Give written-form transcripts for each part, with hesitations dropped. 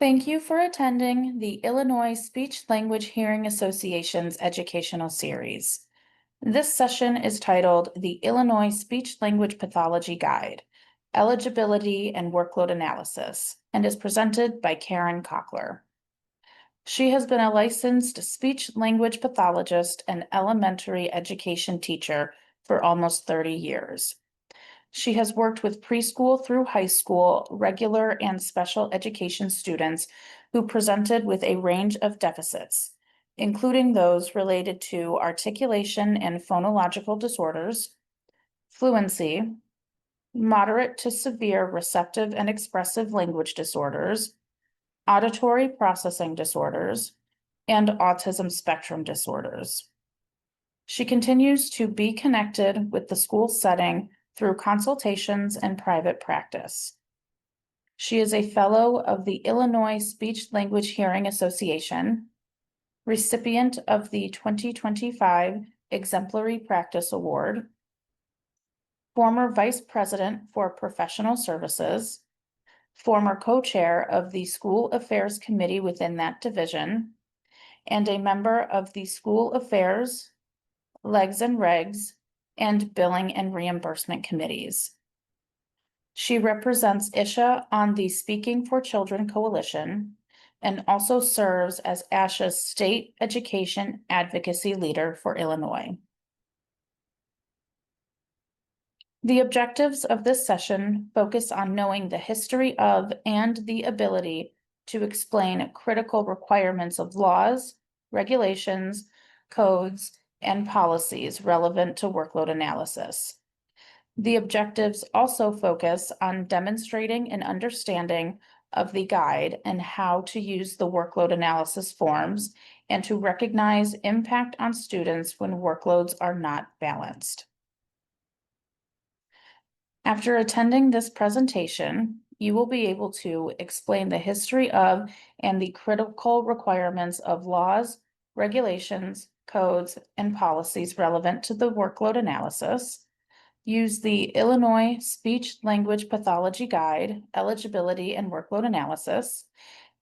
Thank you for attending the Illinois Speech Language Hearing Association's educational series. This session is titled the Illinois Speech Language Pathology Guide, Eligibility and Workload Analysis, and is presented by Karen Cochler. She has been a licensed speech language pathologist and elementary education teacher for almost 30 years. She has worked with preschool through high school, regular and special education students who presented with a range of deficits, including those related to articulation and phonological disorders, fluency, moderate to severe receptive and expressive language disorders, auditory processing disorders, and autism spectrum disorders. She continues to be connected with the school setting through consultations and private practice. She is a fellow of the Illinois Speech Language Hearing Association, recipient of the 2025 Exemplary Practice Award, former vice president for professional services, former co-chair of the School Affairs Committee within that division, and a member of the School Affairs, Legs and Regs, and Billing and Reimbursement Committees. She represents ISHA on the Speaking for Children Coalition and also serves as ISHA's State Education Advocacy Leader for Illinois. The objectives of this session focus on knowing the history of and the ability to explain critical requirements of laws, regulations, codes, and policies relevant to workload analysis. The objectives also focus on demonstrating an understanding of the guide and how to use the workload analysis forms and to recognize impact on students when workloads are not balanced. After attending this presentation, you will be able to explain the history of and the critical requirements of laws, regulations, codes, and policies relevant to the workload analysis, use the Illinois Speech Language Pathology Guide, Eligibility and Workload Analysis,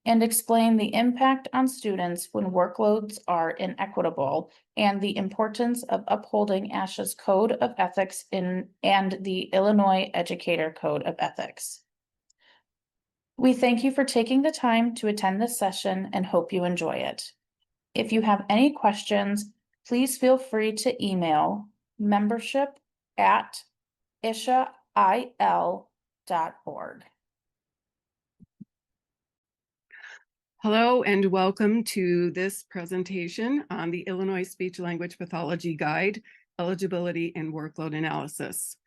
and explain the impact on students when workloads are inequitable and the importance of upholding ISHA's Code of Ethics and the Illinois Educator Code of Ethics. We thank you for taking the time to attend this session and hope you enjoy it. If you have any questions, please feel free to email membership@ishail.org. Hello and welcome to this presentation on the Illinois Speech Language Pathology Guide, Eligibility and Workload Analysis.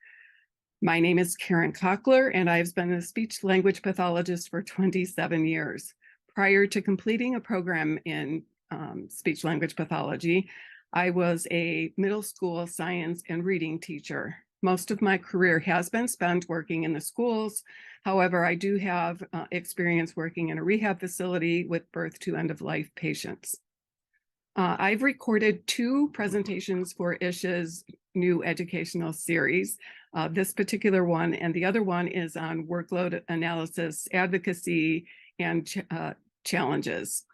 My name is Karen Cochler and I've been a speech language pathologist for 27 years. Prior to completing a program in speech language pathology, I was a middle school science and reading teacher. Most of my career has been spent working in the schools. However, I do have experience working in a rehab facility with birth to end-of-life patients. I've recorded 2 presentations for ISHA's new educational series. This particular one and the other one is on workload analysis, advocacy, and challenges.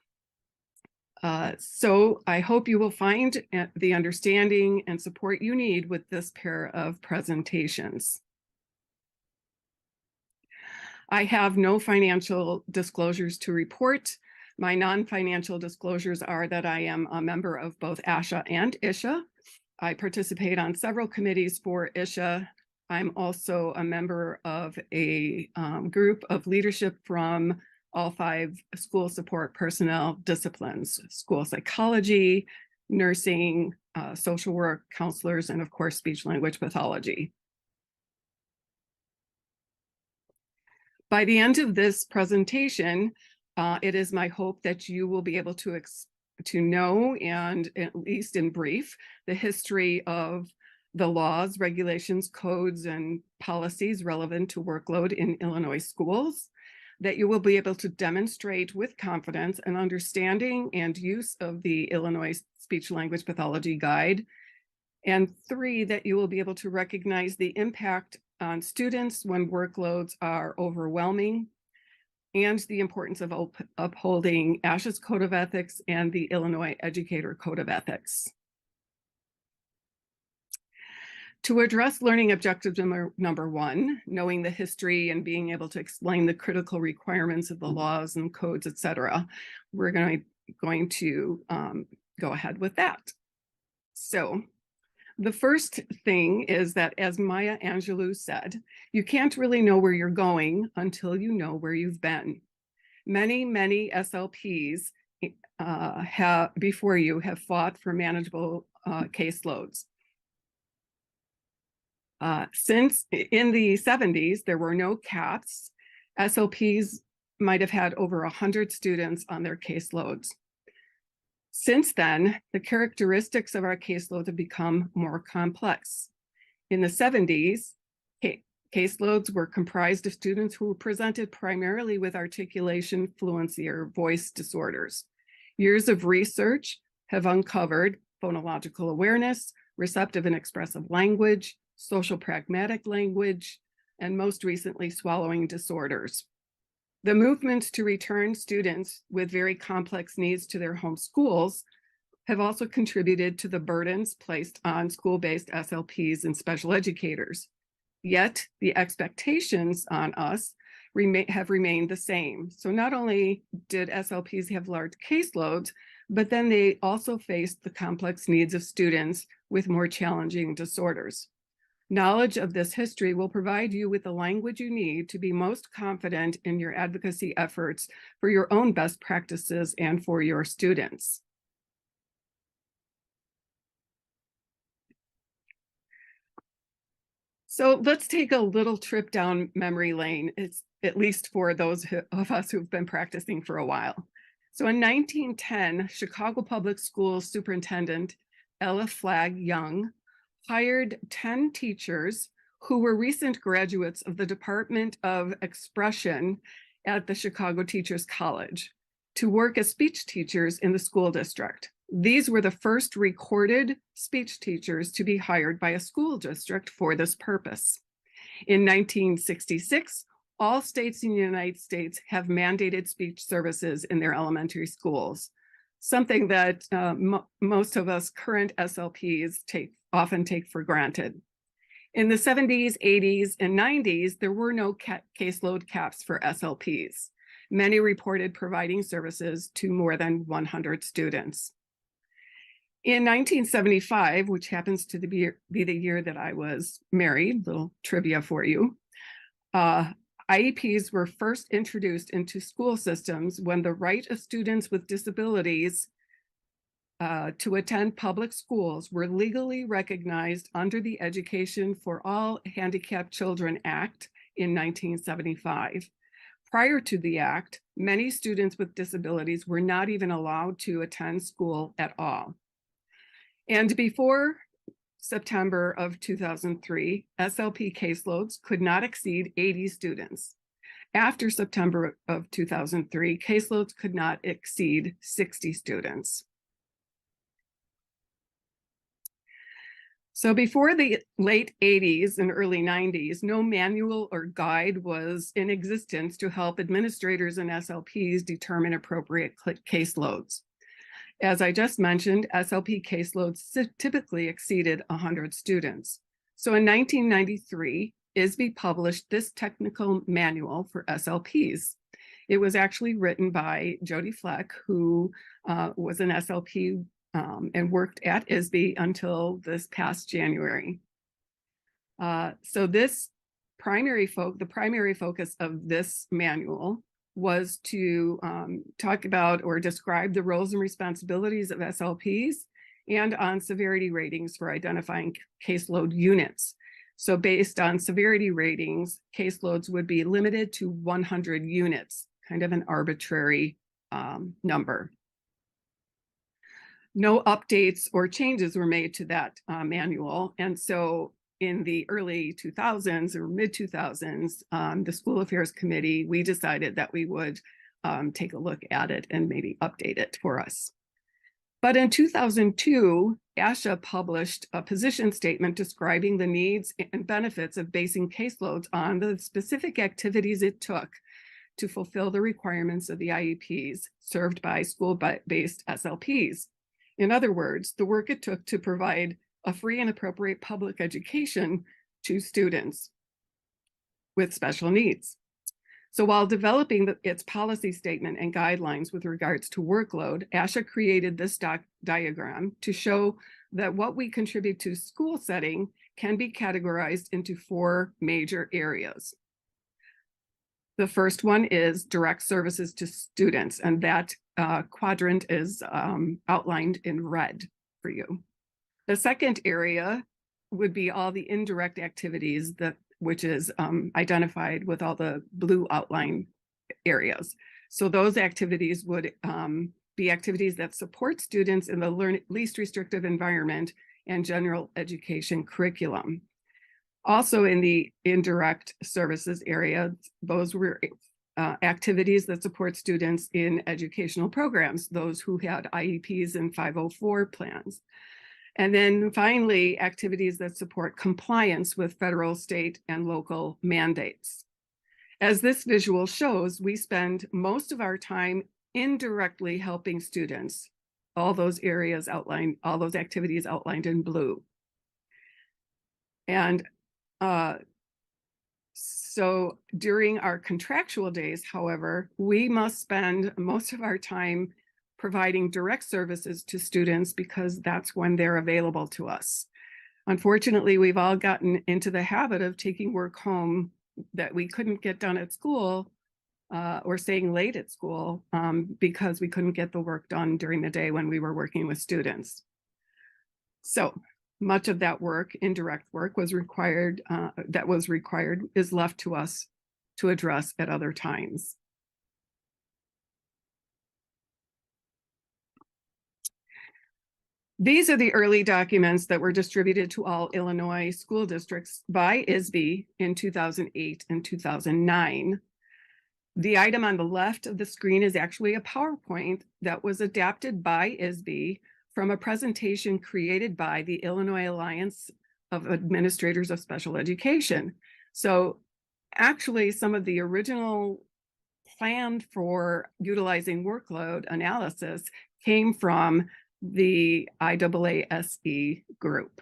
So I hope you will find the understanding and support you need with this pair of presentations. I have no financial disclosures to report. My non-financial disclosures are that I am a member of both ISHA and ISHA. I participate on several committees for ISHA. I'm also a member of a group of leadership from all 5 school support personnel disciplines: school psychology, nursing, social work, counselors, and of course, speech language pathology. By the end of this presentation, it is my hope that you will be able to know, and at least in brief, the history of the laws, regulations, codes, and policies relevant to workload in Illinois schools, that you will be able to demonstrate with confidence an understanding and use of the Illinois Speech Language Pathology Guide, and 3, that you will be able to recognize the impact on students when workloads are overwhelming, and the importance of upholding ISHA's Code of Ethics and the Illinois Educator Code of Ethics. To address learning objective number one, knowing the history and being able to explain the critical requirements of the laws and codes, etc., we're going to go ahead with that. So the first thing is that, as Maya Angelou said, you can't really know where you're going until you know where you've been. Many SLPs before you have fought for manageable caseloads. Since in the 70s, there were no caps, SLPs might have had over 100 students on their caseloads. Since then, the characteristics of our caseloads have become more complex. In the 70s, caseloads were comprised of students who were presented primarily with articulation, fluency, or voice disorders. Years of research have uncovered phonological awareness, receptive and expressive language, social pragmatic language, and most recently, swallowing disorders. The movement to return students with very complex needs to their home schools have also contributed to the burdens placed on school-based SLPs and special educators. Yet the expectations on us have remained the same. So not only did SLPs have large caseloads, but then they also faced the complex needs of students with more challenging disorders. Knowledge of this history will provide you with the language you need to be most confident in your advocacy efforts for your own best practices and for your students. So let's take a little trip down memory lane, it's at least for those of us who've been practicing for a while. So in 1910, Chicago Public Schools Superintendent Ella Flagg Young hired 10 teachers who were recent graduates of the Department of Expression at the Chicago Teachers College to work as speech teachers in the school district. These were the first recorded speech teachers to be hired by a school district for this purpose. In 1966, all states in the United States have mandated speech services in their elementary schools, something that most of us current SLPs often take for granted. In the 70s, 80s, and 90s, there were no caseload caps for SLPs. Many reported providing services to more than 100 students. In 1975, which happens to be the year that I was married, little trivia for you, IEPs were first introduced into school systems when the right of students with disabilities to attend public schools were legally recognized under the Education for All Handicapped Children Act in 1975. Prior to the act, many students with disabilities were not even allowed to attend school at all. And before September of 2003, SLP caseloads could not exceed 80 students. After September of 2003, caseloads could not exceed 60 students. So before the late 80s and early 90s, no manual or guide was in existence to help administrators and SLPs determine appropriate caseloads. As I just mentioned, SLP caseloads typically exceeded 100 students. So in 1993, ISBE published this technical manual for SLPs. It was actually written by Jody Fleck, who was an SLP and worked at ISBE until this past January. So this the primary focus of this manual was to talk about or describe the roles and responsibilities of SLPs and on severity ratings for identifying caseload units. So based on severity ratings, caseloads would be limited to 100 units, kind of an arbitrary number. No updates or changes were made to that manual. And so in the early 2000s or mid 2000s, the School Affairs Committee, we decided that we would take a look at it and maybe update it for us. But in 2002, ISHA published a position statement describing the needs and benefits of basing caseloads on the specific activities it took to fulfill the requirements of the IEPs served by school-based SLPs. In other words, the work it took to provide a free and appropriate public education to students with special needs. So while developing its policy statement and guidelines with regards to workload, ISHA created this diagram to show that what we contribute to school setting can be categorized into 4 major areas. The first one is direct services to students, and that quadrant is outlined in red for you. The second area would be all the indirect activities which is identified with all the blue outline areas. So those activities would be activities that support students in the least restrictive environment and general education curriculum. Also in the indirect services area, those were activities that support students in educational programs, those who had IEPs and 504 plans. And then finally, activities that support compliance with federal, state, and local mandates. As this visual shows, we spend most of our time indirectly helping students, all those areas outlined, all those activities outlined in blue. And so during our contractual days, however, we must spend most of our time providing direct services to students because that's when they're available to us. Unfortunately, we've all gotten into the habit of taking work home that we couldn't get done at school or staying late at school because we couldn't get the work done during the day when we were working with students. So much of that work, indirect work, is left to us to address at other times. These are the early documents that were distributed to all Illinois school districts by ISBE in 2008 and 2009. The item on the left of the screen is actually a PowerPoint that was adapted by ISBE from a presentation created by the Illinois Alliance of Administrators of Special Education. So actually, some of the original plan for utilizing workload analysis came from the ISSE group.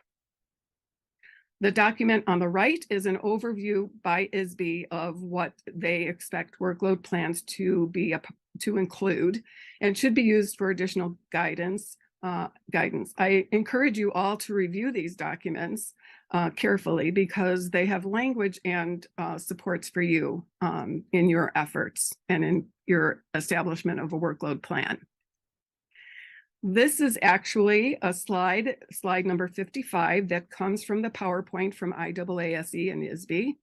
The document on the right is an overview by ISBE of what they expect workload plans to include and should be used for additional guidance. I encourage you all to review these documents carefully because they have language and supports for you in your efforts and in your establishment of a workload plan. This is actually a slide number 55 that comes from the PowerPoint from ISSE and ISBE.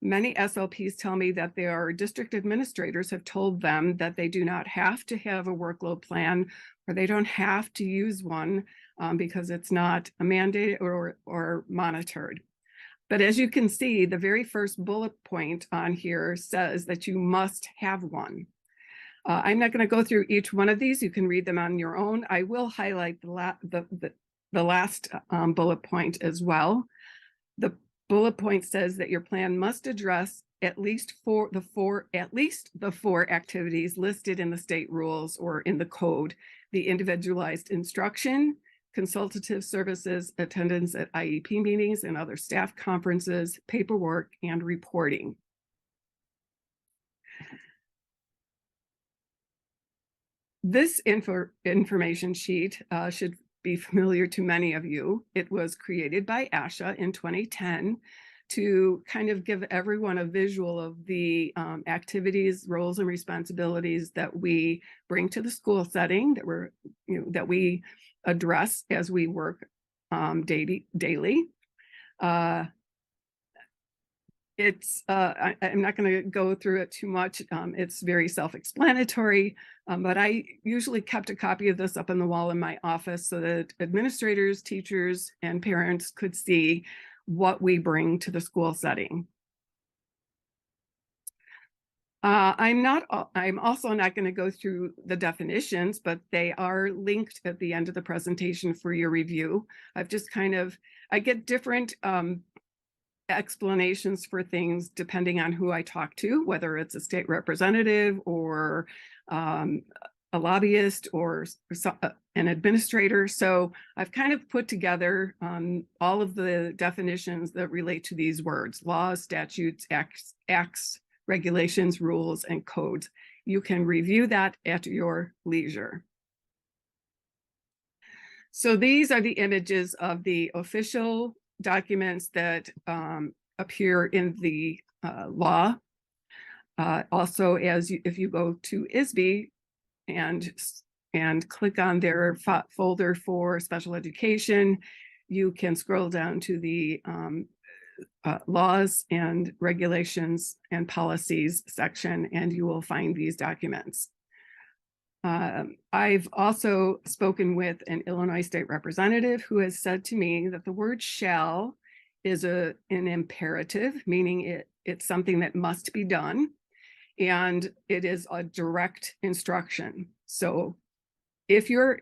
Many SLPs tell me that their district administrators have told them that they do not have to have a workload plan or they don't have to use one because it's not a mandate or monitored. But as you can see, the very first bullet point on here says that you must have one. I'm not going to go through each one of these. You can read them on your own. I will highlight the last bullet point as well. The bullet point says that your plan must address at least the four activities listed in the state rules or in the code: the individualized instruction, consultative services, attendance at IEP meetings and other staff conferences, paperwork, and reporting. This information sheet should be familiar to many of you. It was created by ISHA in 2010 to kind of give everyone a visual of the activities, roles, and responsibilities that we bring to the school setting, that we address as we work daily. I'm not going to go through it too much. It's very self-explanatory, but I usually kept a copy of this up on the wall in my office so that administrators, teachers, and parents could see what we bring to the school setting. I'm also not going to go through the definitions, but they are linked at the end of the presentation for your review. I get different explanations for things depending on who I talk to, whether it's a state representative or a lobbyist or an administrator. So I've kind of put together all of the definitions that relate to these words: laws, statutes, acts, regulations, rules, and codes. You can review that at your leisure. So these are the images of the official documents that appear in the law. Also, if you go to ISBE and click on their folder for special education, you can scroll down to the laws and regulations and policies section, and you will find these documents. I've also spoken with an Illinois state representative who has said to me that the word shall is an imperative, meaning it's something that must be done, and it is a direct instruction. So if your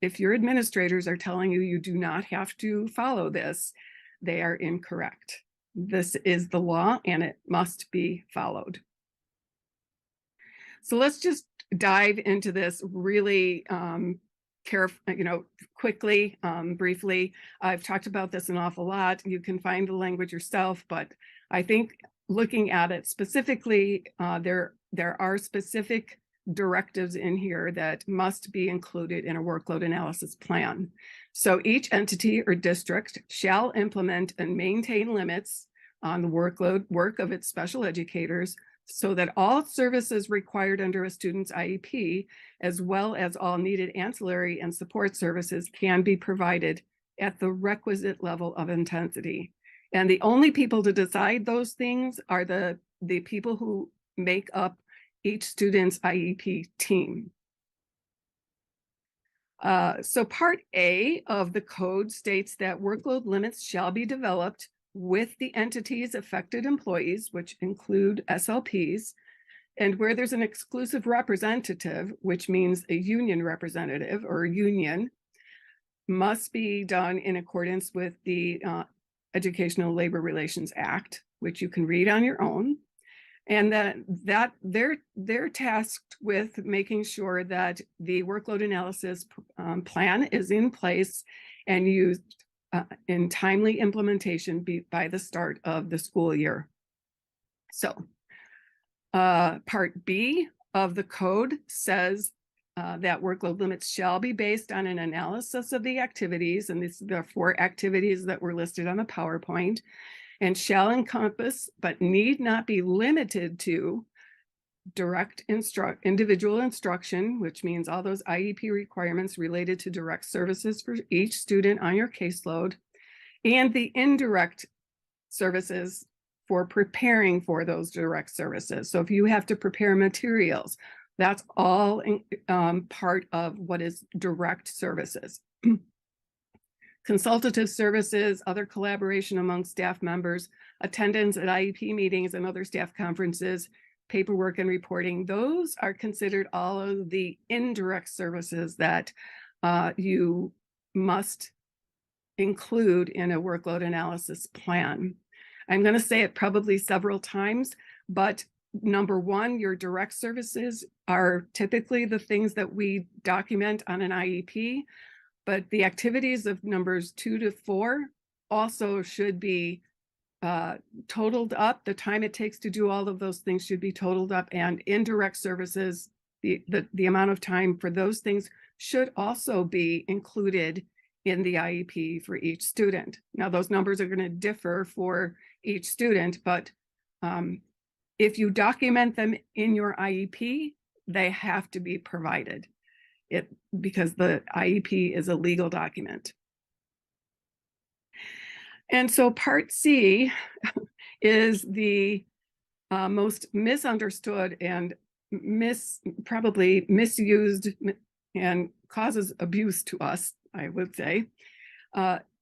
administrators are telling you you do not have to follow this, they are incorrect. This is the law and it must be followed. So let's just dive into this really quickly, briefly. I've talked about this an awful lot. You can find the language yourself, but I think looking at it specifically, there are specific directives in here that must be included in a workload analysis plan. So each entity or district shall implement and maintain limits on the work of its special educators, so that all services required under a student's IEP, as well as all needed ancillary and support services, can be provided at the requisite level of intensity. And the only people to decide those things are the people who make up each student's IEP team. So Part A of the code states that workload limits shall be developed with the entity's affected employees, which include SLPs, and where there's an exclusive representative, which means a union representative or union, must be done in accordance with the Educational Labor Relations Act, which you can read on your own. And that they're tasked with making sure that the workload analysis plan is in place and used in timely implementation by the start of the school year. So Part B of the code says that workload limits shall be based on an analysis of the activities, and these are the 4 activities that were listed on the PowerPoint, and shall encompass, but need not be limited to, direct individual instruction, which means all those IEP requirements related to direct services for each student on your caseload, and the indirect services for preparing for those direct services. So if you have to prepare materials, that's all part of what is direct services. Consultative services, other collaboration among staff members, attendance at IEP meetings and other staff conferences, paperwork and reporting, those are considered all of the indirect services that you must include in a workload analysis plan. I'm going to say it probably several times, but number 1, your direct services are typically the things that we document on an IEP. But the activities of numbers 2 to 4 also should be totaled up. The time it takes to do all of those things should be totaled up, and indirect services, the amount of time for those things should also be included in the IEP for each student. Now, those numbers are going to differ for each student, but if you document them in your IEP, they have to be provided. Because the IEP is a legal document. And so Part C is the most misunderstood and probably misused and causes abuse to us, I would say.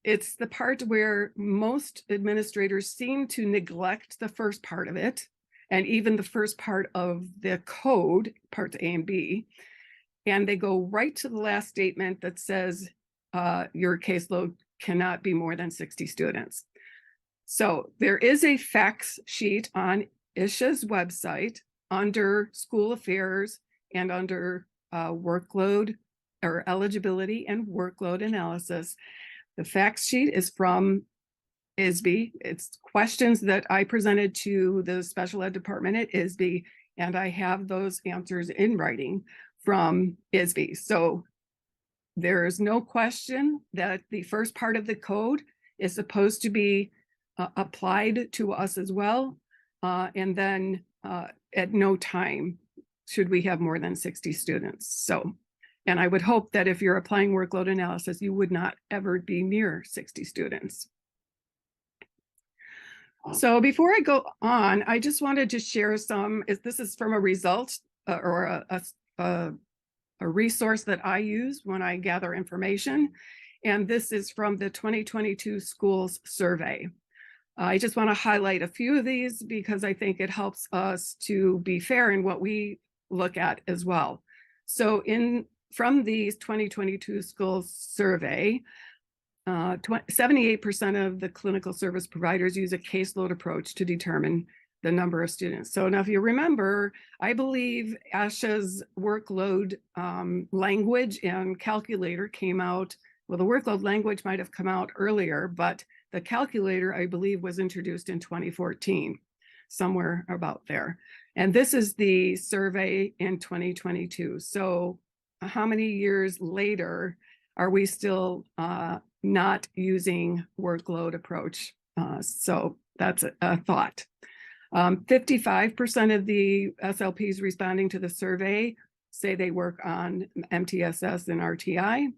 It's the part where most administrators seem to neglect the first part of it, and even the first part of the code, parts A and B. And they go right to the last statement that says your caseload cannot be more than 60 students. So there is a facts sheet on ISHA's website under school affairs and under workload or eligibility and workload analysis. The facts sheet is from ISB. It's questions that I presented to the special ed department at ISB, and I have those answers in writing from ISB. So there is no question that the first part of the code is supposed to be applied to us as well. And then at no time should we have more than 60 students. So, and I would hope that if you're applying workload analysis, you would not ever be near 60 students. So before I go on, I just wanted to share some, this is from a result or a resource that I use when I gather information. And this is from the 2022 schools survey. I just want to highlight a few of these because I think it helps us to be fair in what we look at as well. So from the 2022 schools survey, 78% of the clinical service providers use a caseload approach to determine the number of students. So now if you remember, I believe ISHA's workload language and calculator came out, well, the workload language might have come out earlier, but the calculator, I believe, was introduced in 2014, somewhere about there. And this is the survey in 2022. So how many years later are we still not using workload approach? So that's a thought. 55% of the SLPs responding to the survey say they work on MTSS and RTI.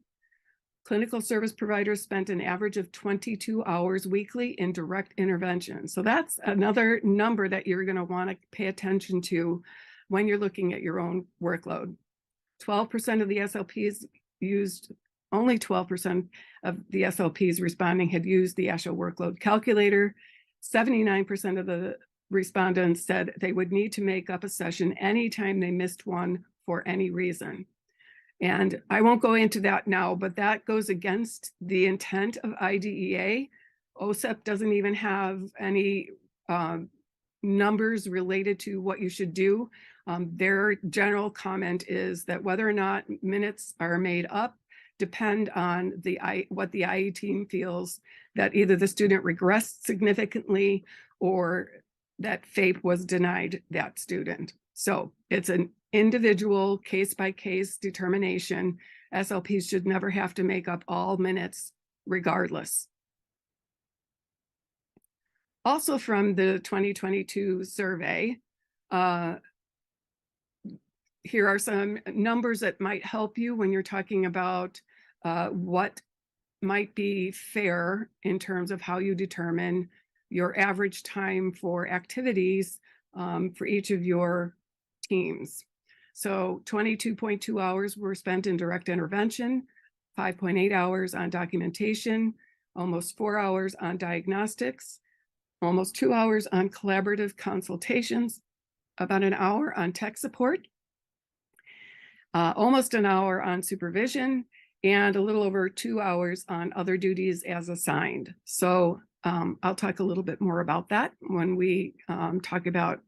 Clinical service providers spent an average of 22 hours weekly in direct intervention. So that's another number that you're going to want to pay attention to when you're looking at your own workload. 12% of the SLPs used, only 12% of the SLPs responding had used the ISHA workload calculator. 79% of the respondents said they would need to make up a session anytime they missed one for any reason. And I won't go into that now, but that goes against the intent of IDEA. OSEP doesn't even have any numbers related to what you should do. Their general comment is that whether or not minutes are made up depend on what the IE team feels that either the student regressed significantly or that FAPE was denied that student. So it's an individual case-by-case determination. SLPs should never have to make up all minutes regardless. Also from the 2022 survey, here are some numbers that might help you when you're talking about what might be fair in terms of how you determine your average time for activities for each of your teams. So 22.2 hours were spent in direct intervention, 5.8 hours on documentation, almost 4 hours on diagnostics, almost 2 hours on collaborative consultations, about an hour on tech support, almost an hour on supervision, and a little over 2 hours on other duties as assigned. So I'll talk a little bit more about that when we talk about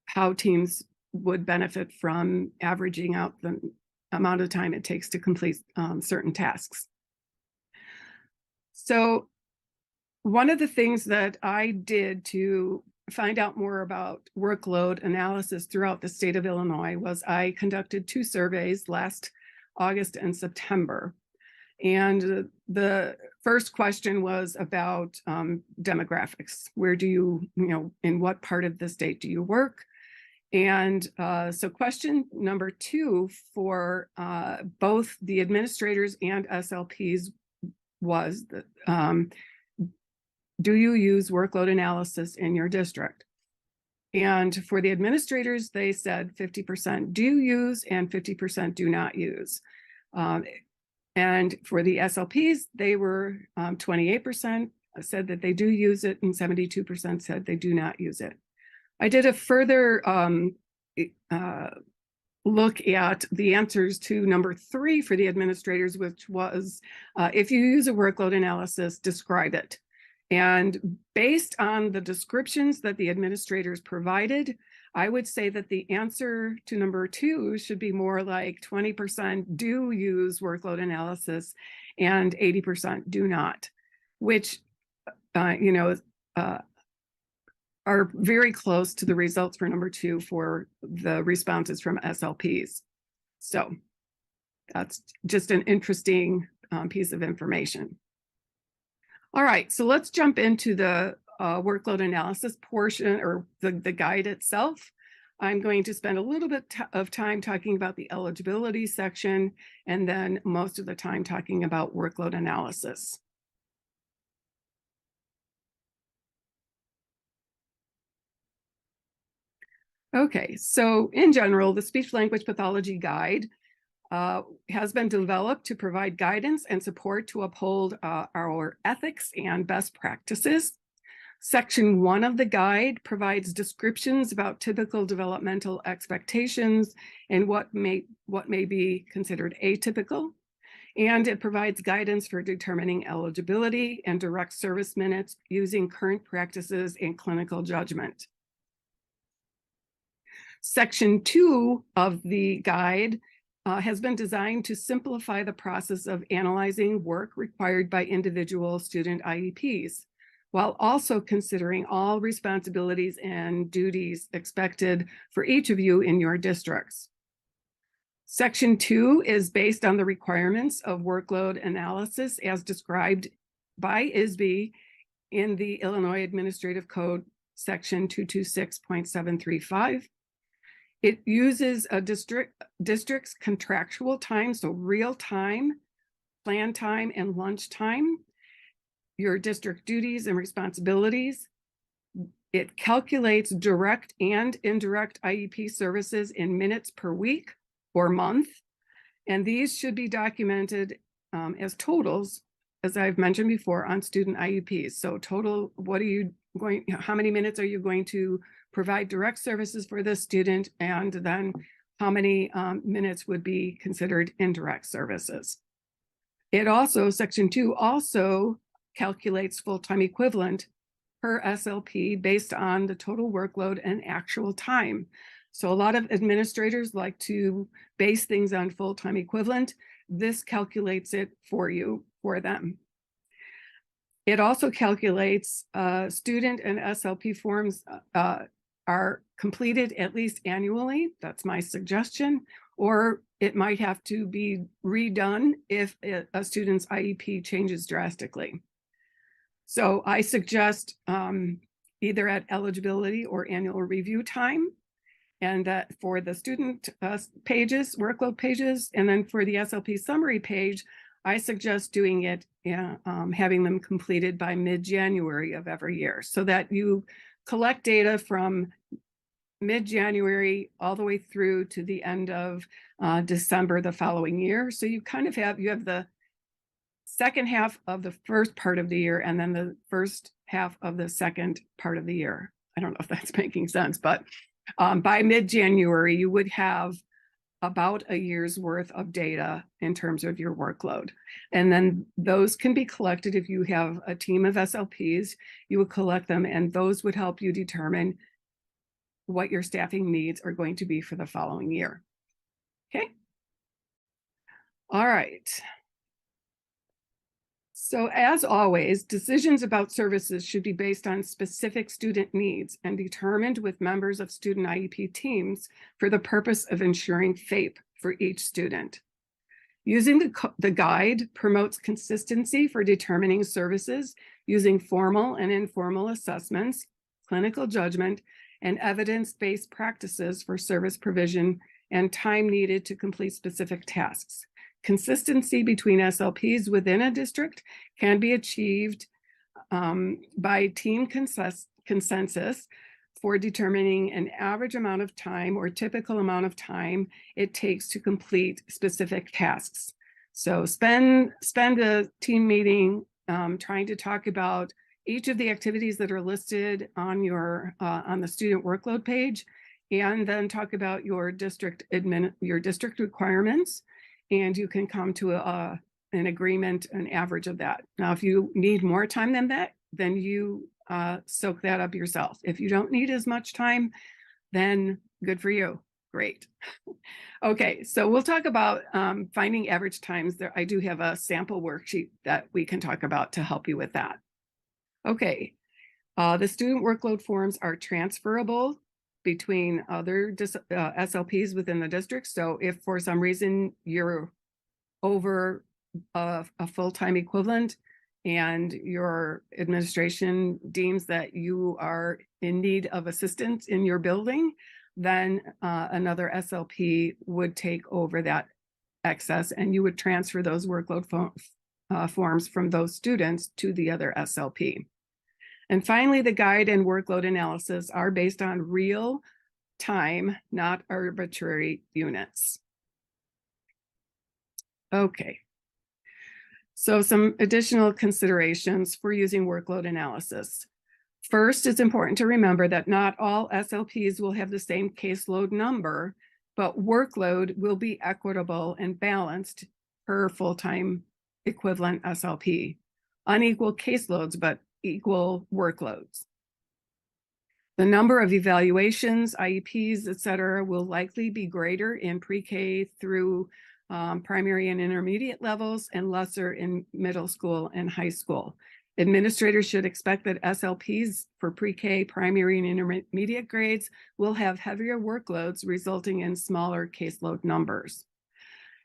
how teams would benefit from averaging out the amount of time it takes to complete certain tasks. So one of the things that I did to find out more about workload analysis throughout the state of Illinois was I conducted 2 surveys last August and September. And the first question was about demographics. Where do you, in what part of the state do you work? And so question number 2 for both the administrators and SLPs was, do you use workload analysis in your district? And for the administrators, they said 50% do use and 50% do not use. And for the SLPs, they were 28% said that they do use it and 72% said they do not use it. I did a further look at the answers to number 3 for the administrators, which was, if you use a workload analysis, describe it. And based on the descriptions that the administrators provided, I would say that the answer to number 2 should be more like 20% do use workload analysis and 80% do not, which, are very close to the results for number 2 for the responses from SLPs. So that's just an interesting piece of information. All right, so let's jump into the workload analysis portion, or the guide itself. I'm going to spend a little bit of time talking about the eligibility section, and then most of the time talking about workload analysis. Okay, so in general, the speech language pathology guide has been developed to provide guidance and support to uphold our ethics and best practices. Section 1 of the guide provides descriptions about typical developmental expectations and what may be considered atypical. And it provides guidance for determining eligibility and direct service minutes using current practices and clinical judgment. Section 2 of the guide has been designed to simplify the process of analyzing work required by individual student IEPs, while also considering all responsibilities and duties expected for each of you in your districts. Section 2 is based on the requirements of workload analysis as described by ISBE in the Illinois Administrative Code, section 226.735. It uses a district's contractual time, so real time, plan time, and lunch time, your district duties and responsibilities. It calculates direct and indirect IEP services in minutes per week or month, and these should be documented as totals, as I've mentioned before, on student IEPs. So total, how many minutes are you going to provide direct services for this student, and then how many minutes would be considered indirect services. It also, section 2 also calculates full-time equivalent per SLP based on the total workload and actual time. So a lot of administrators like to base things on full-time equivalent. This calculates it for you, for them. It also calculates student and SLP forms are completed at least annually. That's my suggestion. Or it might have to be redone if a student's IEP changes drastically. So I suggest either at eligibility or annual review time, and that for the student pages, workload pages, and then for the SLP summary page, I suggest doing it, having them completed by mid-January of every year, so that you collect data from mid-January all the way through to the end of December the following year. So you kind of have the second half of the first part of the year and then the first half of the second part of the year. I don't know if that's making sense, but by mid-January, you would have about a year's worth of data in terms of your workload. And then those can be collected if you have a team of SLPs, you would collect them, and those would help you determine what your staffing needs are going to be for the following year. Okay. All right. So as always, decisions about services should be based on specific student needs and determined with members of student IEP teams for the purpose of ensuring FAPE for each student. Using the guide promotes consistency for determining services using formal and informal assessments, clinical judgment, and evidence-based practices for service provision and time needed to complete specific tasks. Consistency between SLPs within a district can be achieved by team consensus for determining an average amount of time or typical amount of time it takes to complete specific tasks. So spend a team meeting trying to talk about each of the activities that are listed on your on the student workload page, and then talk about your district requirements, and you can come to an agreement, an average of that. Now, if you need more time than that, then you soak that up yourself. If you don't need as much time, then good for you. Great. Okay, so we'll talk about finding average times. There, I do have a sample worksheet that we can talk about to help you with that. Okay, the student workload forms are transferable between other SLPs within the district. So if for some reason you're over a full-time equivalent and your administration deems that you are in need of assistance in your building, then another SLP would take over that excess and you would transfer those workload forms from those students to the other SLP. And finally, the guide and workload analysis are based on real time, not arbitrary units. Okay. So some additional considerations for using workload analysis. First, it's important to remember that not all SLPs will have the same caseload number, but workload will be equitable and balanced per full-time equivalent SLP. Unequal caseloads, but equal workloads. The number of evaluations, IEPs, et cetera, will likely be greater in pre-K through primary and intermediate levels and lesser in middle school and high school. Administrators should expect that SLPs for pre-K, primary, and intermediate grades will have heavier workloads, resulting in smaller caseload numbers.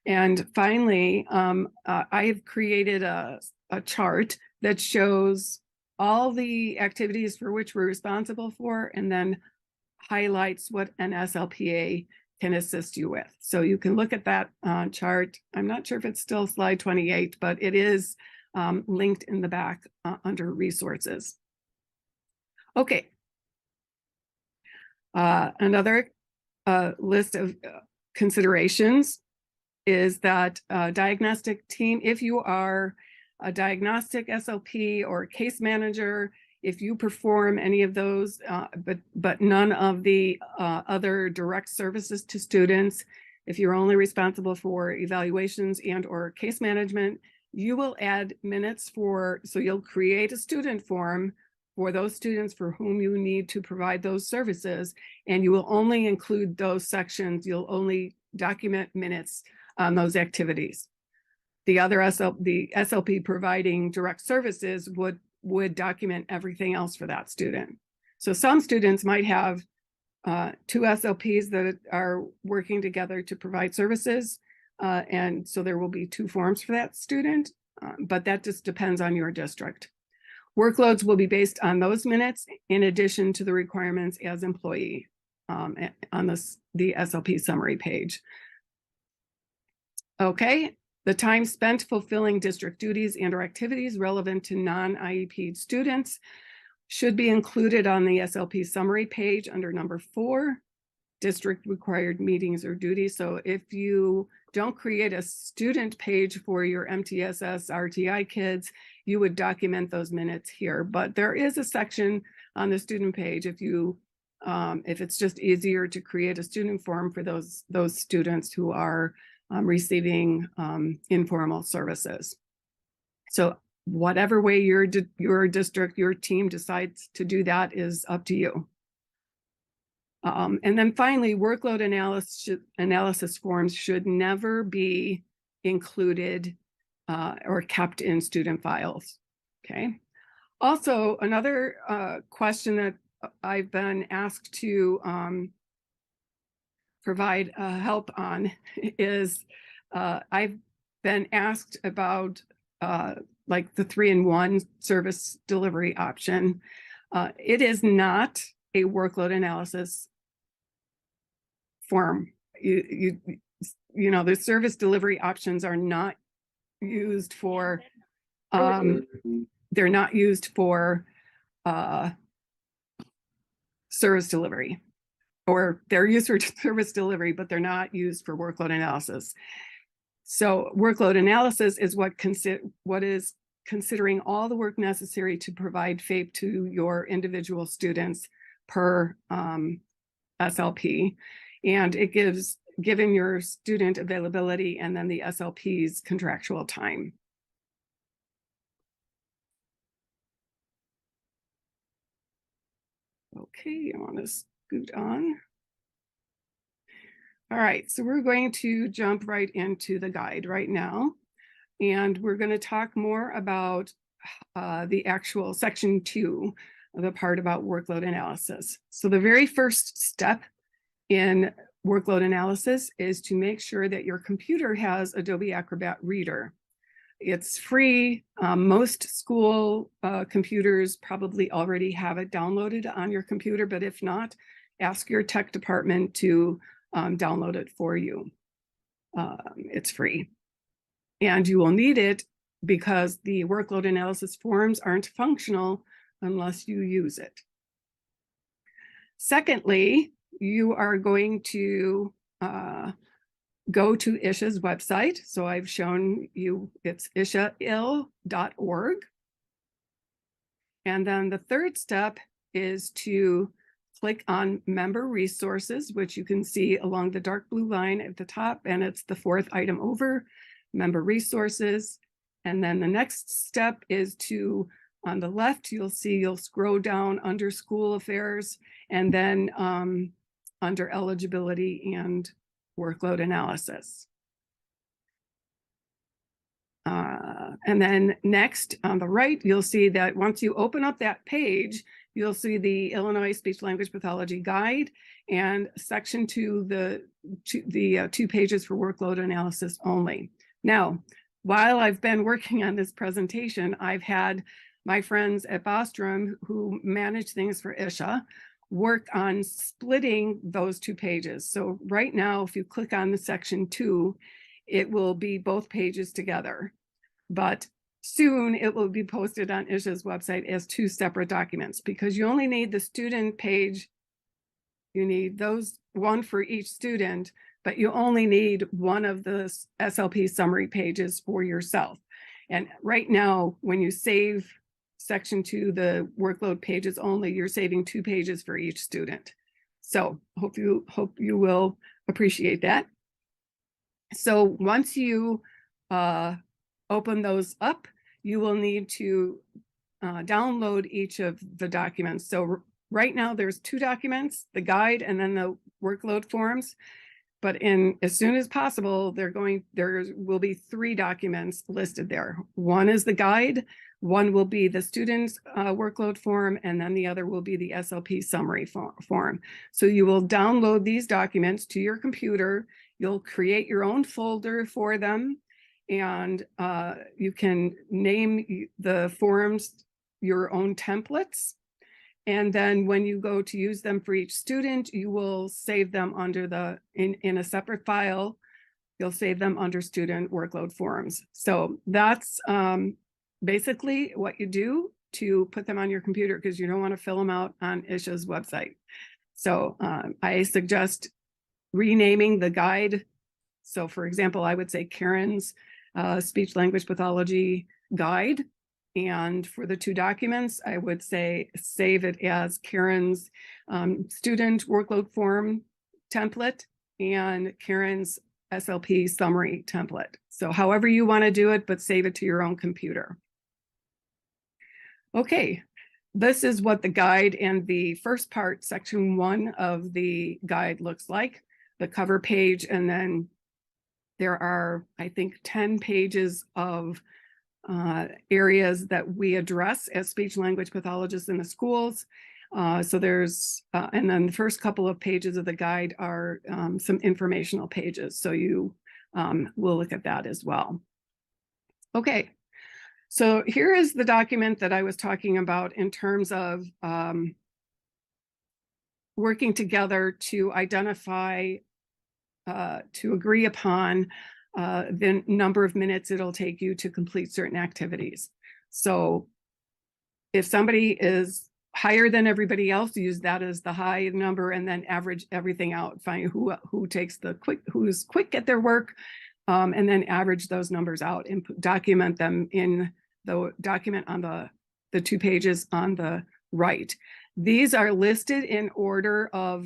And finally, I have created a chart that shows all the activities for which we're responsible for, and then highlights what an SLPA can assist you with. So you can look at that chart. I'm not sure if it's still slide 28, but it is linked in the back under resources. Okay. Another list of considerations is that diagnostic team, if you are a diagnostic SLP or case manager, if you perform any of those, but none of the other direct services to students, if you're only responsible for evaluations and or case management, you will add minutes so you'll create a student form for those students for whom you need to provide those services, and you will only include those sections, you'll only document minutes on those activities. The other SLP providing direct services would document everything else for that student. So some students might have two SLPs that are working together to provide services. And so there will be two forms for that student, but that just depends on your district. Workloads will be based on those minutes in addition to the requirements as employee on the SLP summary page. Okay. The time spent fulfilling district duties and or activities relevant to non-IEP students should be included on the SLP summary page under number 4, district required meetings or duties. So if you don't create a student page for your MTSS RTI kids, you would document those minutes here. But there is a section on the student page if it's just easier to create a student form for those students who are receiving informal services. So whatever way your district, your team decides to do that is up to you. And then finally, workload analysis forms should never be included or kept in student files. Okay. Also, another question that I've been asked to provide help on is I've been asked about like the 3-in-1 service delivery option. It is not a workload analysis form. You know, the service delivery options are not used for, they're not used for service delivery. Or they're used for service delivery, but they're not used for workload analysis. So workload analysis is what is considering all the work necessary to provide FAPE to your individual students per SLP. And it given your student availability and then the SLP's contractual time. Okay, I want to scoot on. All right, so we're going to jump right into the guide right now. And we're going to talk more about the actual section 2, the part about workload analysis. So the very first step in workload analysis is to make sure that your computer has Adobe Acrobat Reader. It's free. Most school computers probably already have it downloaded on your computer, but if not, ask your tech department to download it for you. It's free. And you will need it because the workload analysis forms aren't functional unless you use it. Secondly, you are going to go to ISHA's website. So I've shown you it's ishail.org. And then the third step is to click on Member Resources, which you can see along the dark blue line at the top, and it's the fourth item over, Member Resources. And then the next step is to, on the left, you'll scroll down under School Affairs, and then under Eligibility and Workload Analysis. And then next on the right, you'll see that once you open up that page, you'll see the Illinois Speech Language Pathology Guide and section 2, the 2 pages for workload analysis only. Now, while I've been working on this presentation, I've had my friends at Bostrom who manage things for ISHA work on splitting those 2 pages. So right now, if you click on the section 2, it will be both pages together. But soon it will be posted on ISHA's website as 2 separate documents because you only need the student page. You need those, one for each student, but you only need one of the SLP summary pages for yourself. And right now, when you save section 2, the workload pages only, you're saving 2 pages for each student. So hope you will appreciate that. So once you open those up, you will need to download each of the documents. So right now there's 2 documents, the guide and then the workload forms. But as soon as possible, there will be 3 documents listed there. One is the guide, one will be the student's workload form, and then the other will be the SLP summary form. So you will download these documents to your computer. You'll create your own folder for them, and you can name the forms your own templates. And then when you go to use them for each student, you will save them under in a separate file. You'll save them under student workload forms. So that's basically what you do to put them on your computer because you don't want to fill them out on ISHA's website. So I suggest renaming the guide. So for example, I would say Karen's Speech Language Pathology Guide. And for the 2 documents, I would say save it as Karen's student workload form template and Karen's SLP summary template. So however you want to do it, but save it to your own computer. Okay, this is what the guide and the first part, section 1 of the guide looks like, the cover page, and then there are, I think, 10 pages of areas that we address as speech language pathologists in the schools. So there's, and then the first couple of pages of the guide are some informational pages. So you will look at that as well. Okay, so here is the document that I was talking about in terms of working together to identify, to agree upon the number of minutes it'll take you to complete certain activities. So if somebody is higher than everybody else, use that as the high number and then average everything out. Find who takes the who's quick at their work, and then average those numbers out and document them in the document on the 2 pages on the right. These are listed in order of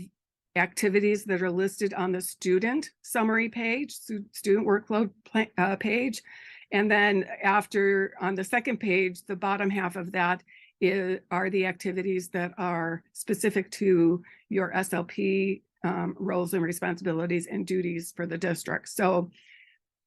activities that are listed on the student summary page, student workload page. And then after, on the second page, the bottom half of that are the activities that are specific to your SLP roles and responsibilities and duties for the district. So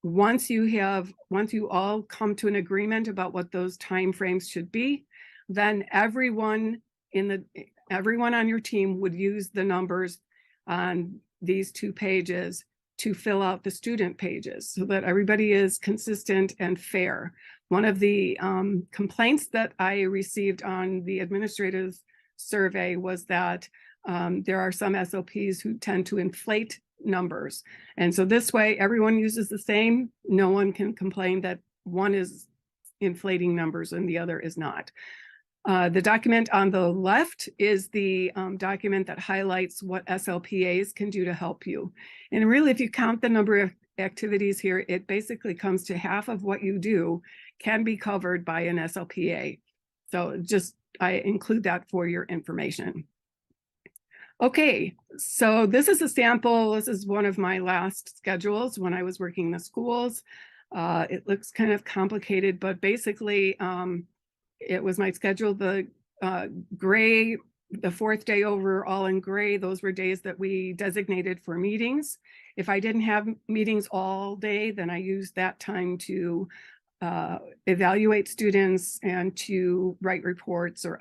once you all come to an agreement about what those timeframes should be, then everyone on your team would use the numbers on these 2 pages to fill out the student pages so that everybody is consistent and fair. One of the complaints that I received on the administrative survey was that there are some SLPs who tend to inflate numbers. And so this way, everyone uses the same. No one can complain that one is inflating numbers and the other is not. The document on the left is the document that highlights what SLPAs can do to help you. And really, if you count the number of activities here, it basically comes to half of what you do can be covered by an SLPA. So I include that for your information. Okay, so this is a sample. This is one of my last schedules when I was working in the schools. It looks kind of complicated, but basically it was my schedule. The gray, the 4th day over, all in gray, those were days that we designated for meetings. If I didn't have meetings all day, then I used that time to evaluate students and to write reports or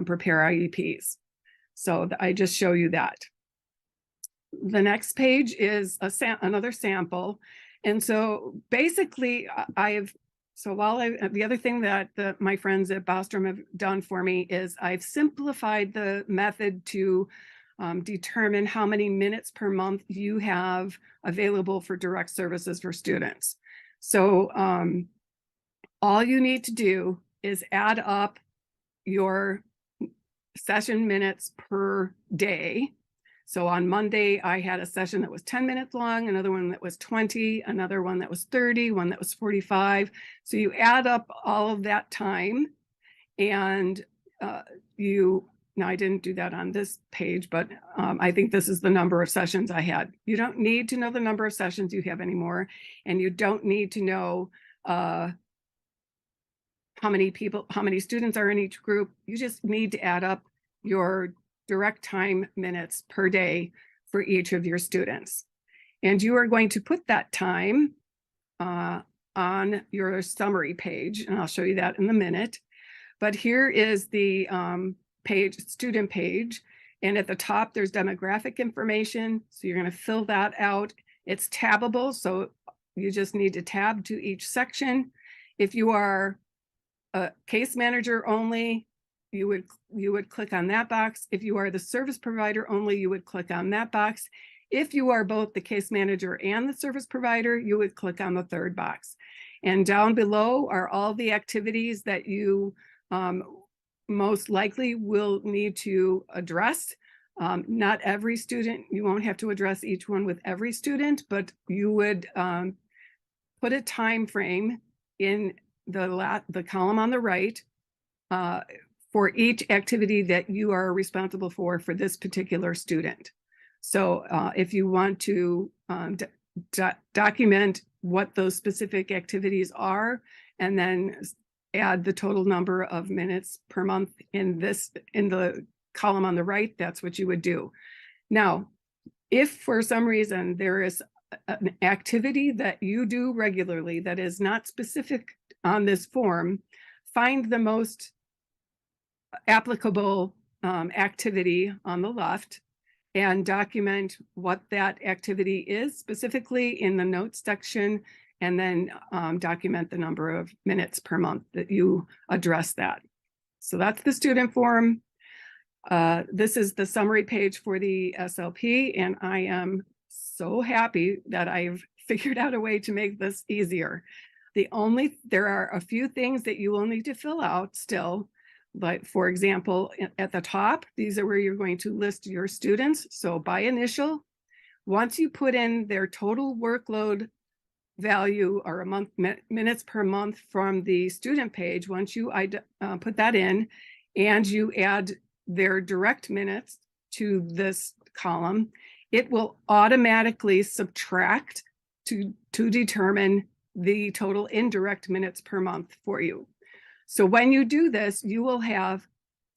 prepare IEPs. So I just show you that. The next page is another sample. And so basically the other thing that my friends at Bostrom have done for me is I've simplified the method to determine how many minutes per month you have available for direct services for students. So all you need to do is add up your session minutes per day. So on Monday, I had a session that was 10 minutes long, another one that was 20, another one that was 30, one that was 45. So you add up all of that time and now I didn't do that on this page, but I think this is the number of sessions I had. You don't need to know the number of sessions you have anymore, and you don't need to know how many students are in each group. You just need to add up your direct time minutes per day for each of your students. And you are going to put that time on your summary page, and I'll show you that in a minute. But here is the student page, and at the top there's demographic information. So you're going to fill that out. It's tabbable, so you just need to tab to each section. If you are a case manager only, you would click on that box. If you are the service provider only, you would click on that box. If you are both the case manager and the service provider, you would click on the 3rd box. And down below are all the activities that you most likely will need to address. Not every student, you won't have to address each one with every student, but you would put a time frame in the column on the right for each activity that you are responsible for this particular student. So if you want to document what those specific activities are, and then add the total number of minutes per month in the column on the right, that's what you would do. Now, if for some reason there is an activity that you do regularly that is not specific on this form, find the most applicable activity on the left and document what that activity is specifically in the notes section, and then document the number of minutes per month that you address that. So that's the student form. This is the summary page for the SLP, and I am so happy that I've figured out a way to make this easier. There are a few things that you will need to fill out still. But for example, at the top, these are where you're going to list your students. So by initial, once you put in their total workload value or minutes per month from the student page, once you put that in and you add their direct minutes to this column, it will automatically subtract to determine the total indirect minutes per month for you. So when you do this, you will have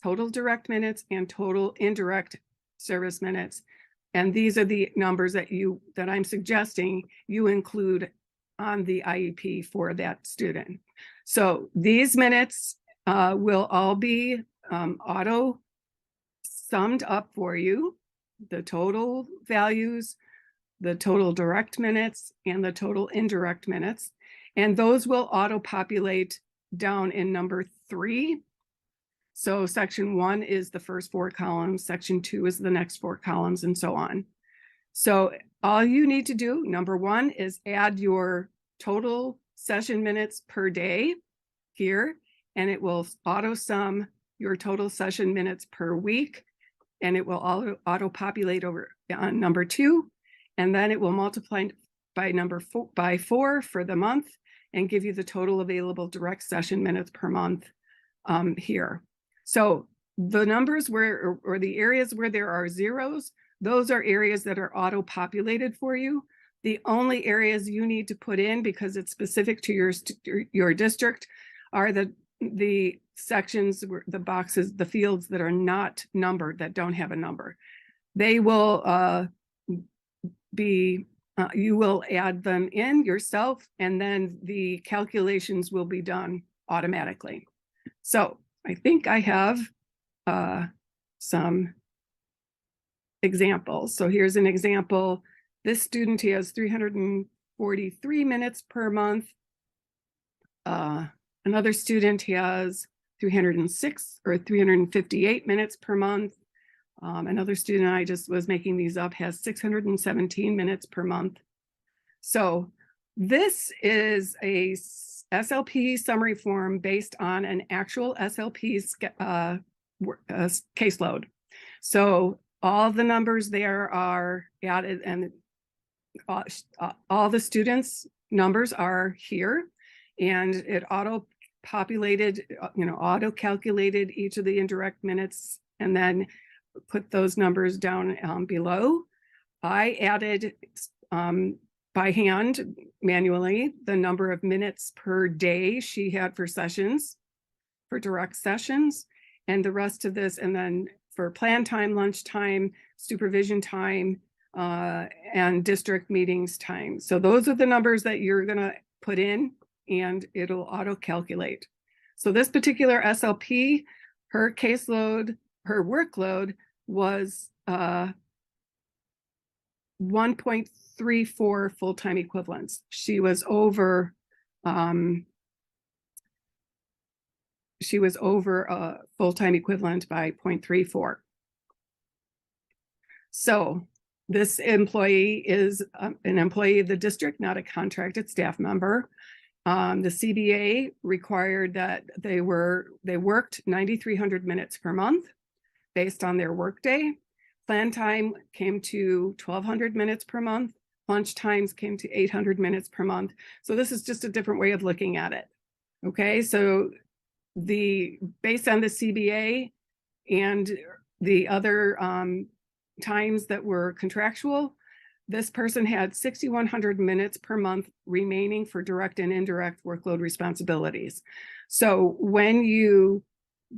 total direct minutes and total indirect service minutes. And these are the numbers that I'm suggesting you include on the IEP for that student. So these minutes will all be auto summed up for you, the total values, the total direct minutes, and the total indirect minutes. And those will auto-populate down in number 3. So section 1 is the first 4 columns, section 2 is the next 4 columns, and so on. So all you need to do, number 1, is add your total session minutes per day here, and it will auto sum your total session minutes per week, and it will auto populate over on number 2, and then it will multiply by by 4 for the month and give you the total available direct session minutes per month here. So the numbers where, or the areas where there are zeros, those are areas that are auto populated for you. The only areas you need to put in, because it's specific to your district, are the sections, the boxes, the fields that are not numbered, that don't have a number. They will you will add them in yourself, and then the calculations will be done automatically. So I think I have some examples. So here's an example. This student, he has 343 minutes per month. Another student, he has 306 or 358 minutes per month. Another student, I just was making these up, has 617 minutes per month. So this is a SLP summary form based on an actual SLP caseload. So all the numbers there are added, and all the students' numbers are here, and it auto-populated, auto-calculated each of the indirect minutes, and then put those numbers down below. I added by hand, manually, the number of minutes per day she had for sessions, for direct sessions, and the rest of this, and then for plan time, lunch time, supervision time, and district meetings time. So those are the numbers that you're gonna put in, and it'll auto-calculate. So this particular SLP, her caseload, her workload was 1.34 full-time equivalents. She was over a full-time equivalent by 0.34. So this employee is an employee of the district, not a contracted staff member. The CBA required that they worked 9,300 minutes per month based on their workday. Plan time came to 1,200 minutes per month. Lunch times came to 800 minutes per month. So this is just a different way of looking at it. Okay, so based on the CBA and the other times that were contractual, this person had 6,100 minutes per month remaining for direct and indirect workload responsibilities. So when you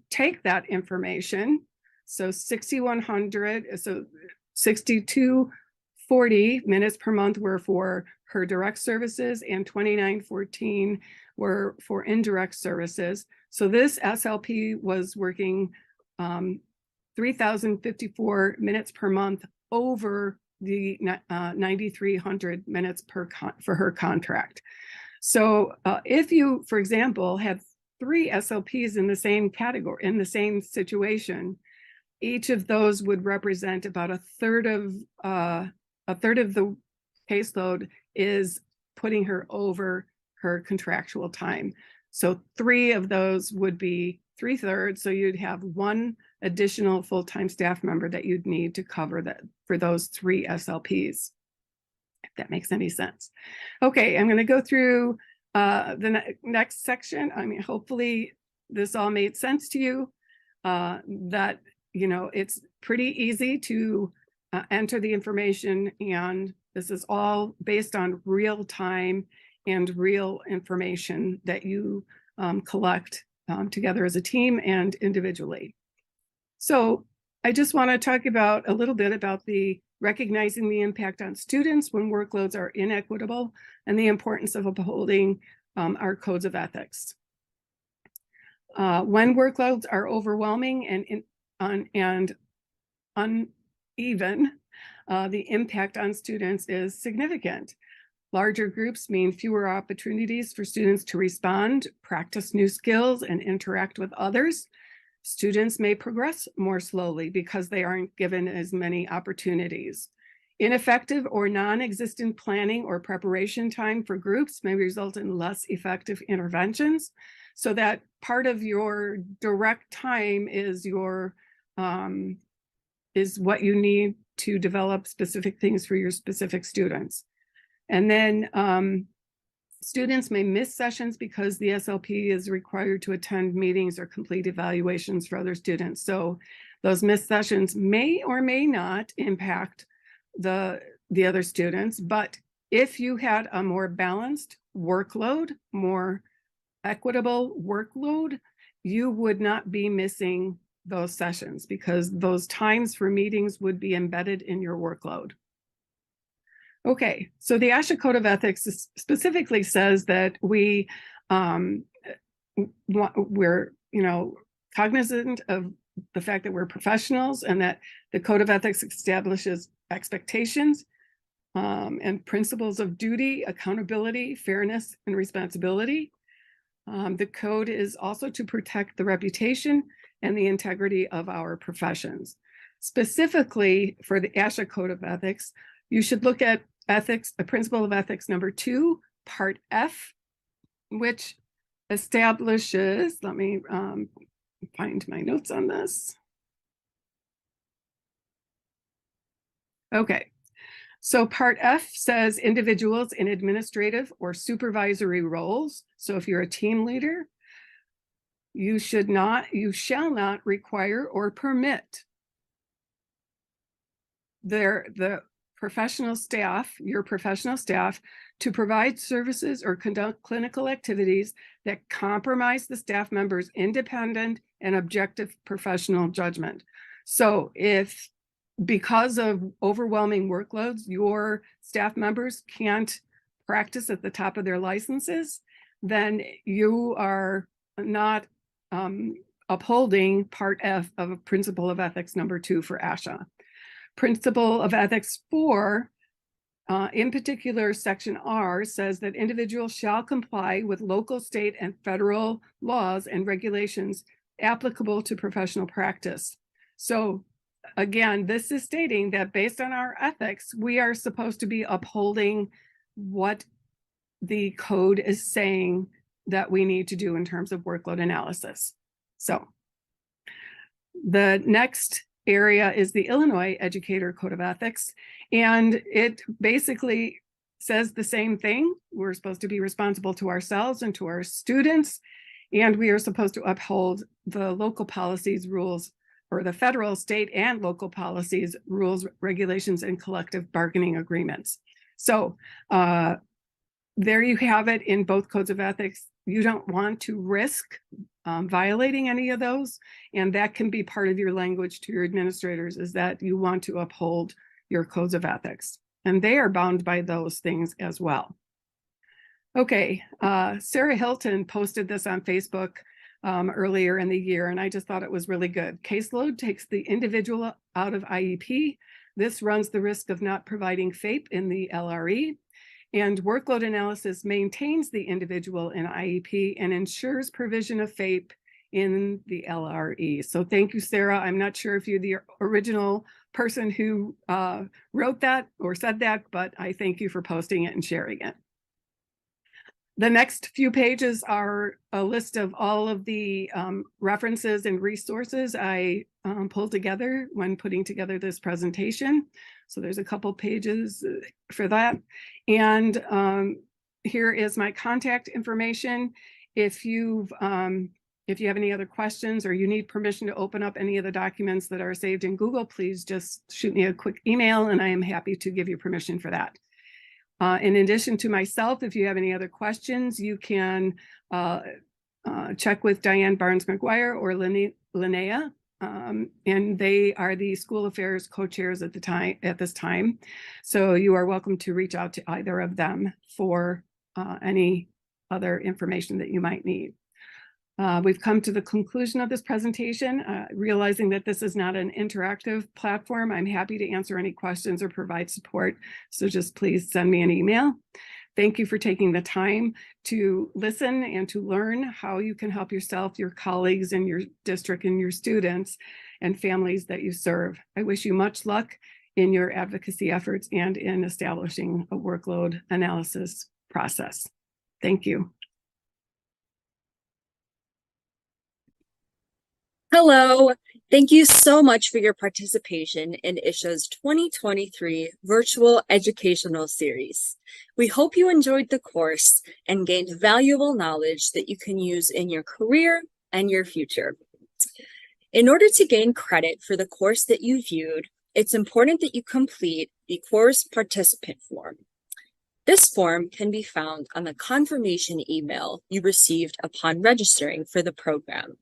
take that information, so 6,100, so 6,240 minutes per month were for her direct services, and 2,914 were for indirect services. So this SLP was working 3,054 minutes per month over the 9,300 minutes for her contract. So if you, for example, have 3 SLPs in the same category, in the same situation, each of those would represent about a third of the caseload is putting her over her contractual time. So 3 of those would be 3/3. So you'd have 1 additional full-time staff member that you'd need to cover that for those 3 SLPs, if that makes any sense. Okay, I'm going to go through the next section. I mean, hopefully this all made sense to you, that it's pretty easy to enter the information, and this is all based on real time and real information that you collect together as a team and individually. So I just want to talk about a little bit about the recognizing the impact on students when workloads are inequitable and the importance of upholding our codes of ethics. When workloads are overwhelming and uneven, the impact on students is significant. Larger groups mean fewer opportunities for students to respond, practice new skills, and interact with others. Students may progress more slowly because they aren't given as many opportunities. Ineffective or non-existent planning or preparation time for groups may result in less effective interventions. So that part of your direct time is what you need to develop specific things for your specific students. And then students may miss sessions because the SLP is required to attend meetings or complete evaluations for other students. So those missed sessions may or may not impact the other students, but if you had a more balanced workload, more equitable workload, you would not be missing those sessions because those times for meetings would be embedded in your workload. Okay, so the ISHA Code of Ethics specifically says that we're cognizant of the fact that we're professionals and that the Code of Ethics establishes expectations and principles of duty, accountability, fairness, and responsibility. The code is also to protect the reputation and the integrity of our professions. Specifically for the ISHA Code of Ethics, you should look at ethics, a principle of ethics number 2, part F, which establishes, let me find my notes on this. Okay, so part F says individuals in administrative or supervisory roles. So if you're a team leader, you shall not require or permit the professional staff, your professional staff, to provide services or conduct clinical activities that compromise the staff member's independent and objective professional judgment. So if because of overwhelming workloads, your staff members can't practice at the top of their licenses, then you are not upholding part F of a principle of ethics number 2 for ISHA. Principle of Ethics 4, in particular, Section R says that individuals shall comply with local, state, and federal laws and regulations applicable to professional practice. So again, this is stating that based on our ethics, we are supposed to be upholding what the code is saying that we need to do in terms of workload analysis. So the next area is the Illinois Educator Code of Ethics, and it basically says the same thing. We're supposed to be responsible to ourselves and to our students, and we are supposed to uphold the local policies, rules, or the federal, state, and local policies, rules, regulations, and collective bargaining agreements. So there you have it in both codes of ethics. You don't want to risk violating any of those, and that can be part of your language to your administrators, is that you want to uphold your codes of ethics, and they are bound by those things as well. Okay, Sarah Hilton posted this on Facebook earlier in the year, and I just thought it was really good. Caseload takes the individual out of IEP. This runs the risk of not providing FAPE in the LRE. And workload analysis maintains the individual in IEP and ensures provision of FAPE in the LRE. So thank you, Sarah. I'm not sure if you're the original person who wrote that or said that, but I thank you for posting it and sharing it. The next few pages are a list of all of the references and resources I pulled together when putting together this presentation. So there's a couple pages for that. And here is my contact information. If you have any other questions or you need permission to open up any of the documents that are saved in Google, please just shoot me a quick email and I am happy to give you permission for that. In addition to myself, if you have any other questions, you can check with Diane Barnes-McGuire or Linnea, and they are the school affairs co-chairs at this time. So you are welcome to reach out to either of them for any other information that you might need. We've come to the conclusion of this presentation, realizing that this is not an interactive platform. I'm happy to answer any questions or provide support. So just please send me an email. Thank you for taking the time to listen and to learn how you can help yourself, your colleagues in your district, and your students and families that you serve. I wish you much luck in your advocacy efforts and in establishing a workload analysis process. Thank you. Hello, thank you so much for your participation in ISHA's 2023 Virtual Educational Series. We hope you enjoyed the course and gained valuable knowledge that you can use in your career and your future. In order to gain credit for the course that you viewed, it's important that you complete the course participant form. This form can be found on the confirmation email you received upon registering for the program.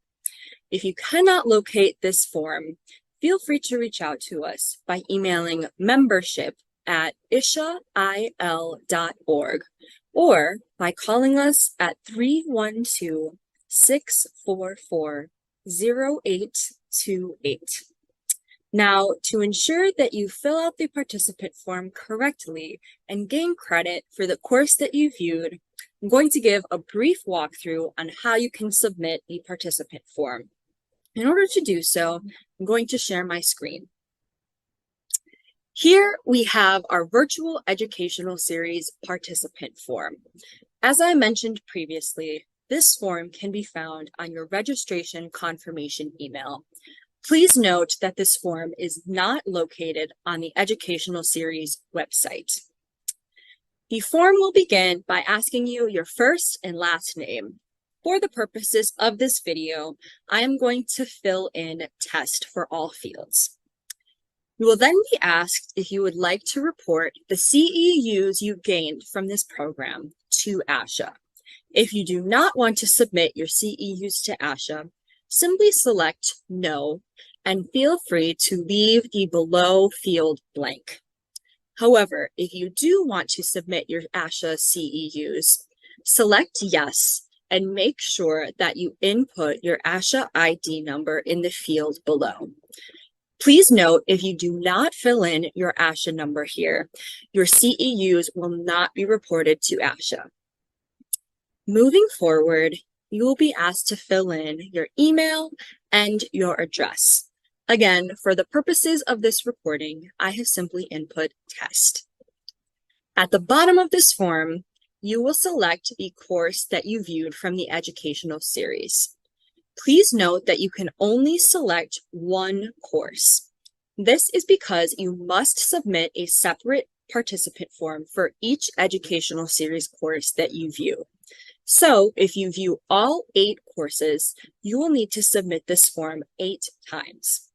If you cannot locate this form, feel free to reach out to us by emailing membership@ishail.org or by calling us at 312-644-0828. Now, to ensure that you fill out the participant form correctly and gain credit for the course that you viewed, I'm going to give a brief walkthrough on how you can submit the participant form. In order to do so, I'm going to share my screen. Here we have our Virtual Educational Series participant form. As I mentioned previously, this form can be found on your registration confirmation email. Please note that this form is not located on the Educational Series website. The form will begin by asking you your first and last name. For the purposes of this video, I am going to fill in test for all fields. You will then be asked if you would like to report the CEUs you gained from this program to ISHA. If you do not want to submit your CEUs to ISHA, simply select No and feel free to leave the below field blank. However, if you do want to submit your ISHA CEUs, select Yes and make sure that you input your ISHA ID number in the field below. Please note, if you do not fill in your ISHA number here, your CEUs will not be reported to ISHA. Moving forward, you will be asked to fill in your email and your address. Again, for the purposes of this recording, I have simply input test. At the bottom of this form, you will select the course that you viewed from the educational series. Please note that you can only select one course. This is because you must submit a separate participant form for each educational series course that you view. So if you view all 8 courses, you will need to submit this form 8 times.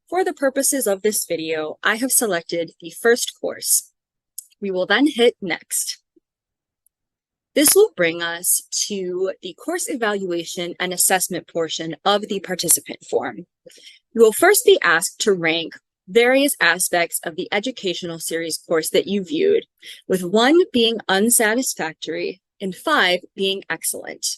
For the purposes of this video, I have selected the first course. We will then hit Next. This will bring us to the course evaluation and assessment portion of the participant form. You will first be asked to rank various aspects of the educational series course that you viewed, with 1 being unsatisfactory and 5 being excellent.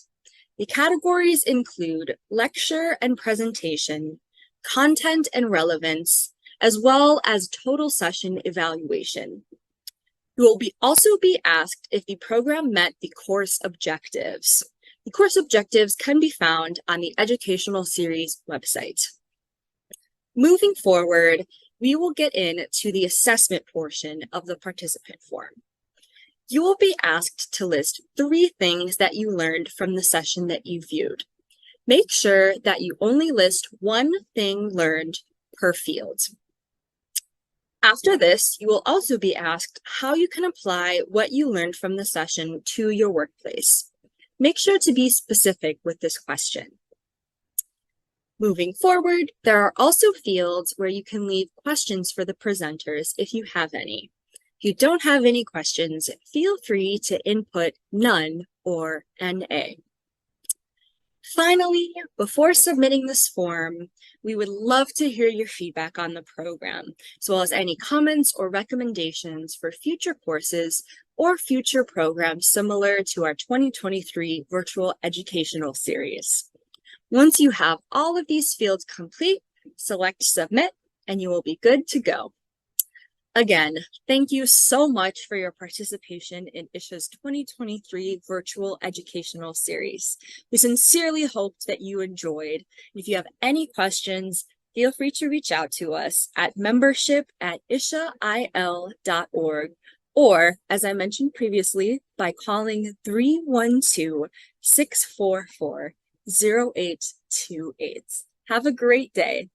The categories include lecture and presentation, content and relevance, as well as total session evaluation. You will also be asked if the program met the course objectives. The course objectives can be found on the Educational Series website. Moving forward, we will get into the assessment portion of the participant form. You will be asked to list 3 things that you learned from the session that you viewed. Make sure that you only list 1 thing learned per field. After this, you will also be asked how you can apply what you learned from the session to your workplace. Make sure to be specific with this question. Moving forward, there are also fields where you can leave questions for the presenters if you have any. If you don't have any questions, feel free to input none or NA. Finally, before submitting this form, we would love to hear your feedback on the program, as well as any comments or recommendations for future courses or future programs similar to our 2023 virtual educational series. Once you have all of these fields complete, select Submit, and you will be good to go. Again, thank you so much for your participation in ISHA's 2023 virtual educational series. We sincerely hope that you enjoyed. If you have any questions, feel free to reach out to us at membership@ishail.org, or, as I mentioned previously, by calling 312-644-0828. Have a great day.